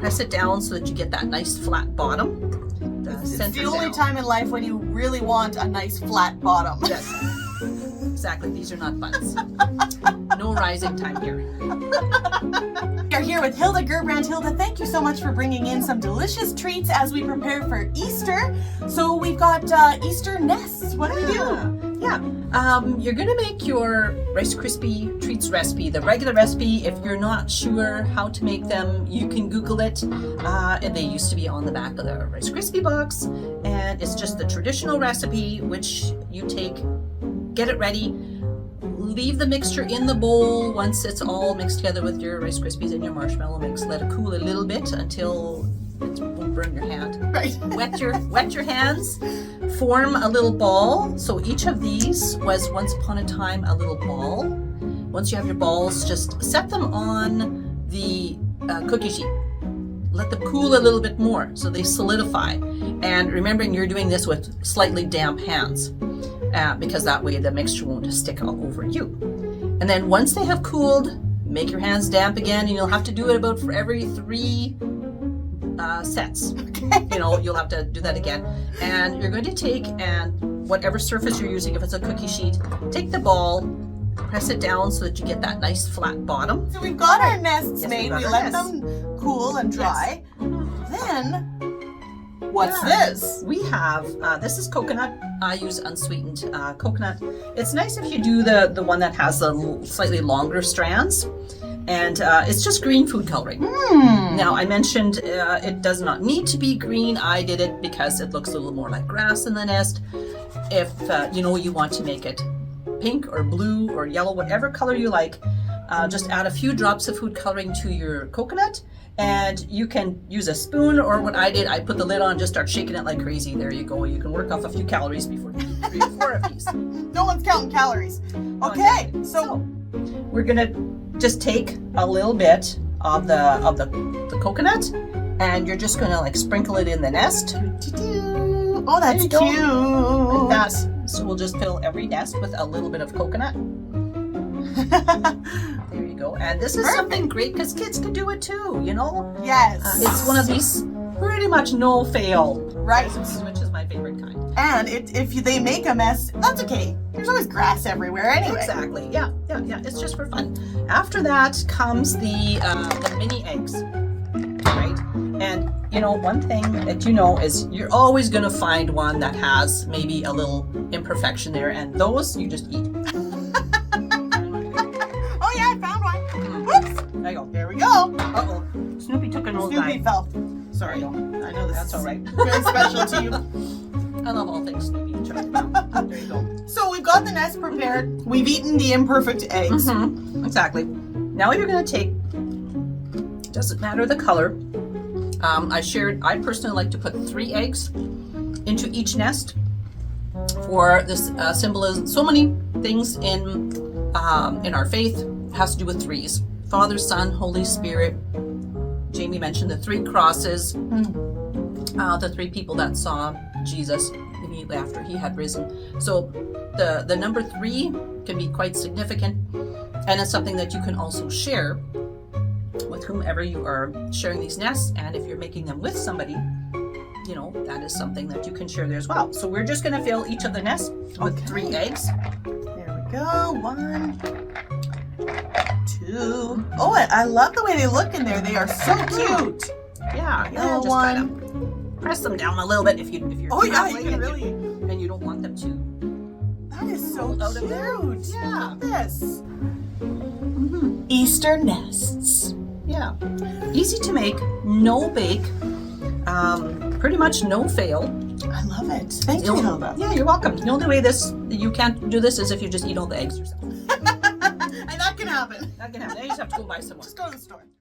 press it down so that you get that nice flat bottom. It's the only time in life when you really want a nice flat bottom. Yes, exactly. These are not buns. No rising time here. We are here with Hilda Gerbrandt. Hilda, thank you so much for bringing in some delicious treats as we prepare for Easter. So we've got Easter nests. What do we do? Yeah, you're gonna make your Rice Krispie treats recipe, the regular recipe. If you're not sure how to make them, you can Google it. And they used to be on the back of the Rice Krispie box, and it's just the traditional recipe, which you take, get it ready, leave the mixture in the bowl once it's all mixed together with your Rice Krispies and your marshmallow mix. Let it cool a little bit until it won't burn your hand. Right. Wet your hands. Form a little ball. So each of these was once upon a time a little ball. Once you have your balls, just set them on the cookie sheet. Let them cool a little bit more so they solidify. And remembering you're doing this with slightly damp hands because that way the mixture won't stick all over you. And then once they have cooled, make your hands damp again, and you'll have to do it about for every 3 sets. Okay. You know, you'll have to do that again. And you're going to take, and whatever surface you're using, if it's a cookie sheet, take the ball, press it down so that you get that nice flat bottom. So we've got our nests Yes, made. we've We got let our them cool and dry. Then, what's this? We have, this is coconut. I use unsweetened coconut. It's nice if you do the one that has the slightly longer strands. And it's just green food coloring. Now, I mentioned it does not need to be green. I did it because it looks a little more like grass in the nest. If you know you want to make it pink or blue or yellow, whatever color you like, just add a few drops of food coloring to your coconut, and you can use a spoon, or what I did, I put the lid on, just start shaking it like crazy. There you go. You can work off a few calories before you eat 3 or 4 of these. No one's counting calories. Okay, so we're gonna just take a little bit of the coconut, and you're just gonna like sprinkle it in the nest. Oh, that's cute. Like that. So we'll just fill every nest with a little bit of coconut. There you go. And this is something great because kids can do it too, you know? Yes. It's one of these pretty much no fail Right. recipes, which is my favorite kind. And if they make a mess, that's okay. There's always grass everywhere anyway. Exactly. Yeah. It's just for fun. After that comes the mini eggs, right? And you know, one thing that you know is you're always going to find one that has maybe a little imperfection there, and those you just eat. Oh yeah, I found one. Whoops. There you go. There we go. Uh-oh. Snoopy took an old Snoopy knife. fell. Sorry. I know this That's is all right. very special to you. I love all things Snoopy and chocolate. There you go. So we've got the nest prepared. We've eaten the imperfect eggs. Exactly. Now you're going to take, doesn't matter the color. I personally like to put 3 eggs into each nest for this symbolism. So many things in our faith has to do with 3s. Father, Son, Holy Spirit. Jayme mentioned the 3 crosses, the 3 people that saw Jesus immediately after he had risen. So the number 3 can be quite significant, and it's something that you can also share with whomever you are sharing these nests. And if you're making them with somebody, you know, that is something that you can share there as well. So we're just going to fill each of the nests with 3 eggs. There we go. 1, 2. Oh, I love the way they look in there. They are so cute. Yeah, Little just one. try to press them down a little bit if you're Oh yeah, you traveling can and really. and you don't want them to. That is so Out of there. cute. Yeah. Look at this. Easter nests. Yeah, easy to make, no bake, pretty much no fail. I love it. Thank you, Hilda. Yeah, you're welcome. The only way you can't do this is if you just eat all the eggs yourself. And that can happen. That can happen. You just have to go buy some more. Just go to the store.